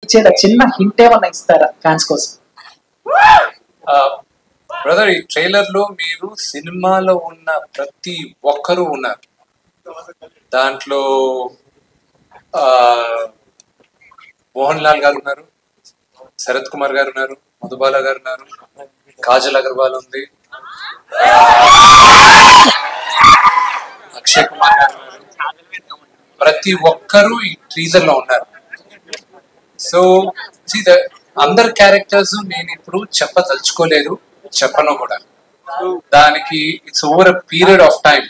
ఇచ్చేలా చిన్న హింట్ ఏమన్నా ఇస్తారా ఫ్యాన్స్ కోసం? బ్రదర్, ఈ ట్రైలర్ లో మీరు సినిమాలో ఉన్న ప్రతి ఒక్కరూ ఉన్నారు. దాంట్లో మోహన్ లాల్ గారు ఉన్నారు, శరత్ కుమార్ గారు ఉన్నారు, మధుబాల గారు ఉన్నారు, కాజల్ అగర్వాల్ ఉంది, అక్షయ్ కుమార్ గారు ఉన్నారు. ప్రతి ఒక్కరూ ఈ టీజర్ లో ఉన్నారు. సో అందరు క్యారెక్టర్స్ నేను ఇప్పుడు చెప్పదలుచుకోలేదు, చెప్పను కూడా. దానికి it's over a period of time.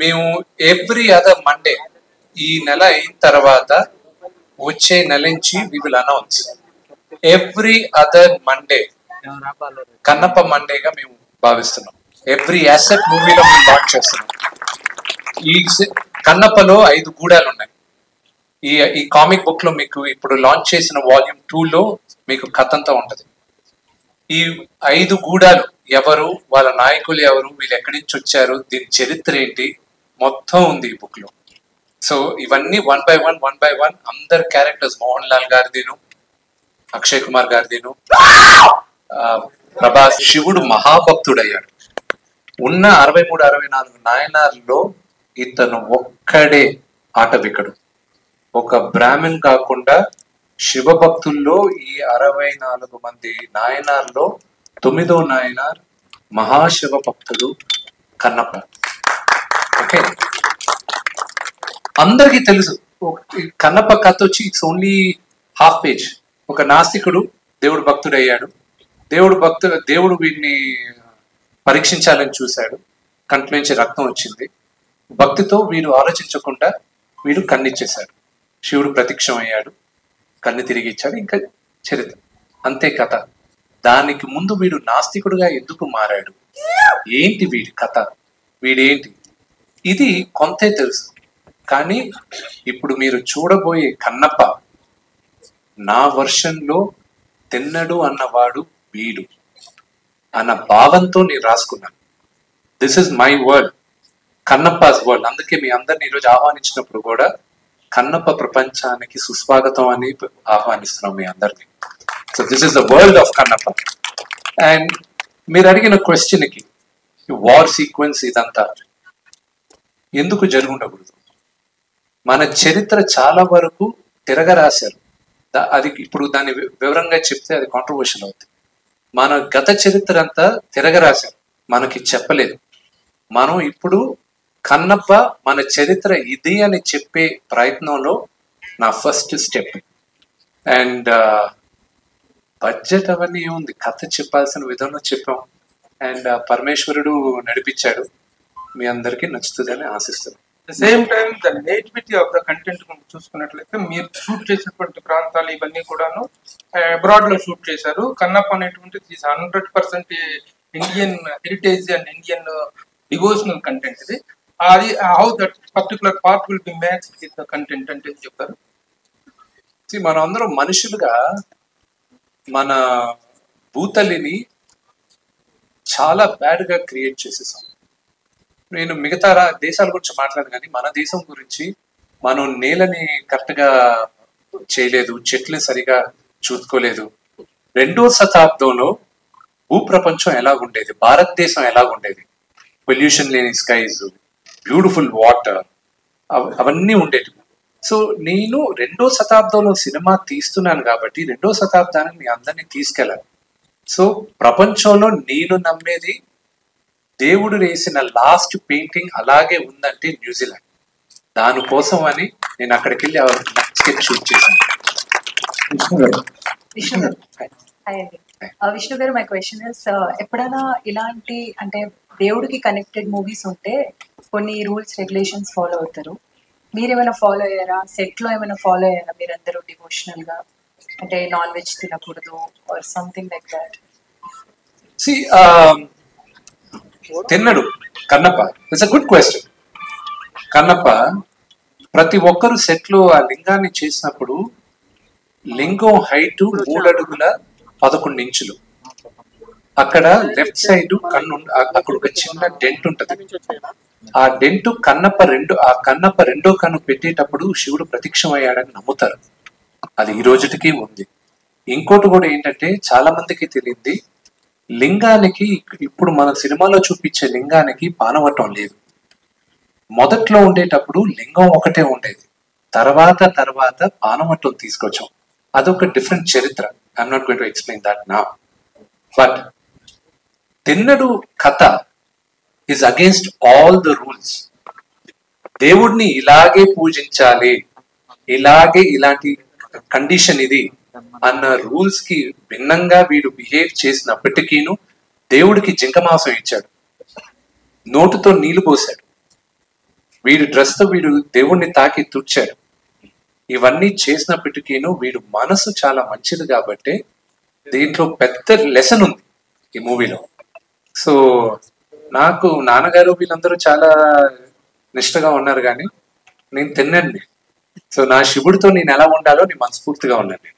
మేము ఎవ్రీ అదర్ మండే, ఈ నెల అయిన తర్వాత వచ్చే నెల నుంచి we will announce every other Monday Kannappa మండేగా మేము భావిస్తున్నాం. ఎవ్రీ యాసెట్ మూవీలో మేము లాంచ్ చేస్తున్నాం. ఈ కన్నప్పలో 5 గూడాలు ఉన్నాయి. ఈ కామిక్ బుక్ లో మీకు ఇప్పుడు లాంచ్ చేసిన వాల్యూమ్ 2లో మీకు కథ అంతా ఉంటది. ఈ 5 గూడాలు ఎవరు, వాళ్ళ నాయకులు ఎవరు, వీళ్ళు ఎక్కడి నుంచి వచ్చారు, దీని చరిత్ర ఏంటి, మొత్తం ఉంది ఈ బుక్ లో. సో ఇవన్నీ వన్ బై వన్ అందరు క్యారెక్టర్స్, మోహన్ లాల్ గారిదిను, అక్షయ్ కుమార్ గారిదిను, ప్రభాస్. శివుడు మహాభక్తుడయ్యాడు. ఉన్న 63-64 నాయనార్లో ఇతను ఒక్కడే ఆటవికుడు. ఒక బ్రాహ్మణ్ కాకుండా శివభక్తుల్లో ఈ 64 మంది నాయనార్లో 9వ నాయనార్ మహాశివ భక్తుడు కన్నప్ప. ఓకే, అందరికీ తెలుసు కన్నప్ప కథ వచ్చి ఇట్స్ ఓన్లీ హాఫ్ పేజ్. ఒక నాస్తికుడు దేవుడు భక్తుడయ్యాడు. దేవుడు వీడిని పరీక్షించాలని చూశాడు. కంటి నుంచి రక్తం వచ్చింది. భక్తితో వీడు ఆలోచించకుండా వీడు కన్నిచ్చేశాడు. శివుడు ప్రత్యక్షమయ్యాడు, కన్ను తిరిగి ఇచ్చాడు. ఇంకా చరిత్ర అంతే కథ. దానికి ముందు వీడు నాస్తికుడుగా ఎందుకు మారాడు, ఏంటి వీడి కథ, వీడేంటి, ఇది కొంతే తెలుసు. కానీ ఇప్పుడు మీరు చూడబోయే కన్నప్ప నా వర్షన్లో తిన్నడు అన్నవాడు వీడు అన్న భావంతో నేను రాసుకున్నాను. This is my world, Kannappa's world. అందుకే మీ అందరిని ఈరోజు ఆహ్వానించినప్పుడు కూడా కన్నప్ప ప్రపంచానికి సుస్వాగతం అని ఆహ్వానిస్తున్నాం మీ అందరినీ. So this is the world of Kannappa. And మీరు అడిగిన క్వశ్చన్కి వార్ సీక్వెన్స్ ఇదంతా ఎందుకు జరుగుండకూడదు? మన చరిత్ర చాలా వరకు తిరగరాశారు. అది ఇప్పుడు దాన్ని వివరంగా చెప్తే అది కాంట్రవర్షియల్ అవుతుంది. మన గత చరిత్ర అంతా తిరగరాశారు, మనకి చెప్పలేదు. మనం ఇప్పుడు కన్నప్ప మన చరిత్ర ఇది అని చెప్పే ప్రయత్నంలో నా ఫస్ట్ స్టెప్. అండ్ బడ్జెట్ అవన్నీ ఏముంది, కథ చెప్పాల్సిన విధంలో చెప్పాం. అండ్ పరమేశ్వరుడు నడిపించాడు. మీ అందరికీ నచ్చుతుందని ఆశిస్తున్నాను. Same time the nativity of the content చూసుకున్నట్లయితే మీరు షూట్ చేసినటువంటి ప్రాంతాలు ఇవన్నీ కూడాను అబ్రాడ్ లో షూట్ చేశారు. కన్నప్ప అనేటువంటిది 100% Indian heritage and Indian devotional content. ఇది అది how that particular part will be match with the content అంటే చెప్తారు. మనం అందరం మనుషులుగా మన భూతల్లిని చాలా బ్యాడ్ గా క్రియేట్ చేసేసాం. నేను మిగతా దేశాల గురించి మాట్లాడను, కానీ మన దేశం గురించి మనం నేలని కరెక్ట్ గా చేయలేదు, చెట్లు సరిగా చూసుకోలేదు. 2వ శతాబ్దంలో భూప్రపంచం ఎలాగుండేది, భారతదేశం ఎలాగుండేది, పొల్యూషన్ లేని స్కైస్, బ్యూటిఫుల్ వాటర్, అవన్నీ ఉండేవి. సో నేను 2వ శతాబ్దంలో సినిమా తీస్తున్నాను కాబట్టి 2వ శతాబ్దానికి మీ అందరినీ తీసుకెళ్ళాలి. సో ప్రపంచంలో నేను నమ్మేది దేవుడు వేసిన లాస్ట్ పెయింటింగ్ అలాగే ఉందంటే న్యూజిలాండ్. దానికోసం అని నేను అక్కడికి వెళ్ళి స్కెచ్ షూట్ చేశాను. విష్ణు గారు, మై క్వశ్చన్ ఇస్, ఎప్పుడైనా ఇలాంటి అంటే దేవుడికి కనెక్టెడ్ మూవీస్ ఉంటే కొన్ని రూల్స్ రెగ్యులేషన్స్ ఫాలో అవుతారు. మీరేమైనా ఫాలో అయ్యారా? సెట్ లో ఏమైనా ఫాలో అయ్యారా మీరందరూ డివోషనల్ గా? అంటే నాన్ వెజ్ తినకూడదు ఆర్ సంథింగ్ లైక్ దాట్? తిన్నడు Kannappa. It's a good question. Kannappa ప్రతి ఒక్కరు సెట్లు ఆ లింగాన్ని చేసినప్పుడు లింగం హైట్ 3 అడుగుల 11 ఇంచులు. అక్కడ లెఫ్ట్ సైడ్ కన్ను, అక్కడ ఒక చిన్న డెంట్ ఉంటది. ఆ డెంట్ కన్నప్ప రెండో కన్ను పెట్టేటప్పుడు శివుడు ప్రత్యక్షమయ్యాడని నమ్ముతారు. అది ఈ రోజుటికి ఉంది. ఇంకోటి కూడా ఏంటంటే చాలా మందికి తెలియంది, లింగానికి ఇప్పుడు మన సినిమాలో చూపించే లింగానికి పానవటం లేదు. మొదట్లో ఉండేటప్పుడు లింగం ఒకటే ఉండేది, తర్వాత తర్వాత పానవటం తీసుకొచ్చాం. అదొక డిఫరెంట్ చరిత్ర. I'm not going to explain that నా. బట్ తిన్నడు కథ is against all the rules. దేవుడిని ఇలాగే పూజించాలి, ఇలాగే ఇలాంటి కండిషన్ ఇది అన్న రూల్స్ కి భిన్నంగా వీడు బిహేవ్ చేసినప్పటికీను దేవుడికి జింక మాంసం ఇచ్చాడు, నోటుతో నీళ్లు పోసాడు, వీడు డ్రెస్ తో వీడు దేవుడిని తాకి తుడిచాడు. ఇవన్నీ చేసినప్పటికీను వీడు మనసు చాలా మంచిది కాబట్టి దీంట్లో పెద్ద లెసన్ ఉంది ఈ మూవీలో. సో నాకు నాన్నగారు వీళ్ళందరూ చాలా నిష్టగా ఉన్నారు, కానీ నేను తిన్నాను. సో నా శివుడితో నేను ఎలా ఉండాలో నేను మనస్ఫూర్తిగా ఉన్నాను.